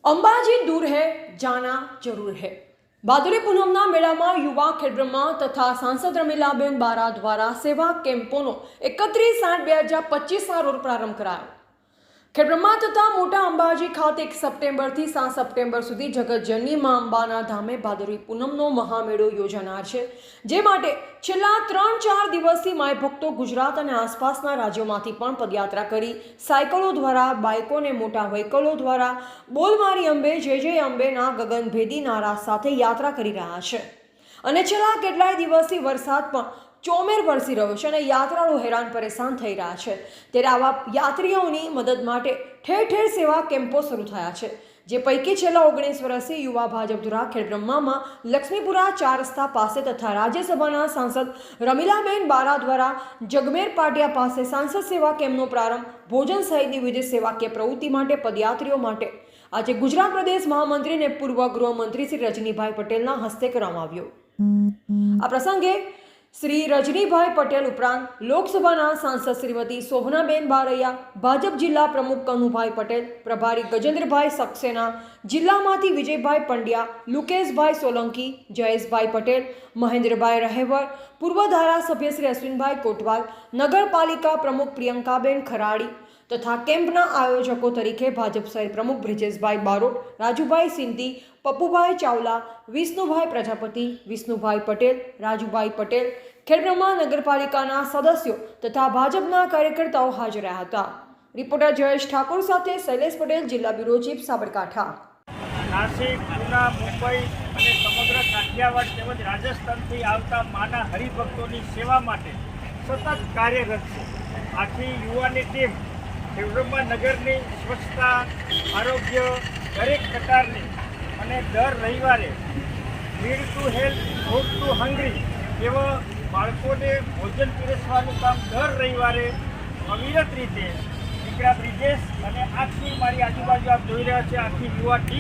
અંબાજી દૂર है जाना जरूर है। भादुरी पूनमना मेळामां युवा खेडब्रह्मा तथा सांसद रमीलाबेन बारा द्वारा सेवा केम्पोनो 31/8/2025 रोज प्रारंभ करायो। खेडब्रह्मा तथा मोटा अंबाजी खाते 1 सप्टेम्बर થી 7 सप्टेम्बर सुधी जगतजननी मां अंबाना धामे भादुरी पूनमनो महामेळो योजानार छे, जे माटे छेल्ला 3-4 दिवसथी माय भक्तो गुजरात अने आसपासना राज्योमांथी पण पदयात्रा करी सायकलो द्वारा, बाइको ने मोटा व्हीकलो द्वारा बोल मारी अंबे जय जय अंबेना गगनभेदी नारा साथे यात्रा करी रह्या छे। अने छेल्ला केटलाय दिवसथी वरसाद पण ચોમેર વરસી રહ્યો છે અને યાત્રાળુઓ હેરાન પરેશાન થઈ રહ્યા છે। ત્યારે આવા યાત્રીઓની મદદ માટે ઠેર ઠેર સેવા કેમ્પો શરૂ થયા છે, જે પૈકી છેલ્લા 19 વર્ષથી યુવા ભાજપ દ્વારા ખેડબ્રહ્મામાં લક્ષ્મીપુરા 4 રસ્તા પાસે તથા રાજ્યસભાના સાંસદ રમીલાબેન બારા દ્વારા જગમેર પાટિયા પાસે સાંસદ સેવા કેમ્પનો પ્રારંભ ભોજન સહિતની વિવિધ સેવાકીય પ્રવૃત્તિ માટે પદયાત્રીઓ માટે આજે ગુજરાત પ્રદેશ મહામંત્રી અને પૂર્વ ગૃહમંત્રી શ્રી રજનીભાઈ પટેલના હસ્તે કરવામાં આવ્યો। આ પ્રસંગે श्री रजनीभाई पटेल उपरांत लोकसभा सांसद श्रीमती शोभनाबेन बारैया, भाजप जिला प्रमुख कनुभाई पटेल, प्रभारी गजेंद्रभाई सक्सेना, जिल्लामांथी विजयभाई पंड्या, लुकेशभाई सोलंकी, जयेशभाई पटेल, महेंद्रभाई रहेवर, पूर्व धारासभ्य श्री अश्विनभाई कोटवाल, नगरपालिका प्रमुख प्रियंकाबेन खराड़ी तथा केम्पना आयोजकों तरीके भाजप शहर प्रमुख ब्रिजेशभाई बारोट, राजूभाई सिंधी, पप्पूभाई चावला, विष्णुभाई प्रजापति, विष्णुभाई पटेल, राजूभाई पटेल, खेडब्रह्मा नगरपालिकाना सदस्यों तथा भाजपना कार्यकर्ताओं हाजर रह्या हता। रिपोर्टर जयेश ठाकुर साथे शैलेष पटेल, जिला ब्यूरो चीफ, साबरकांठा। नासिक, पूना, मुंबई અને સમગ્ર કાઠિયાવાડ તેમજ રાજસ્થાનથી આવતા માના હરિભક્તોની સેવા માટે સતત કાર્યરત છે। આખી યુવાની ટીમ ખેડબ્રહ્મા નગરની સ્વચ્છતા, આરોગ્ય, દરેક પ્રકારની અને દર રવિવારે feed to health, food two hungry એવા બાળકોને ભોજન પીરસવાનું કામ દર રવિવારે અવિરત રીતે દીકરા બ્રિજેશ અને આખી મારી આજુબાજુ આપ જોઈ રહ્યા છે આખી યુવા ટીમ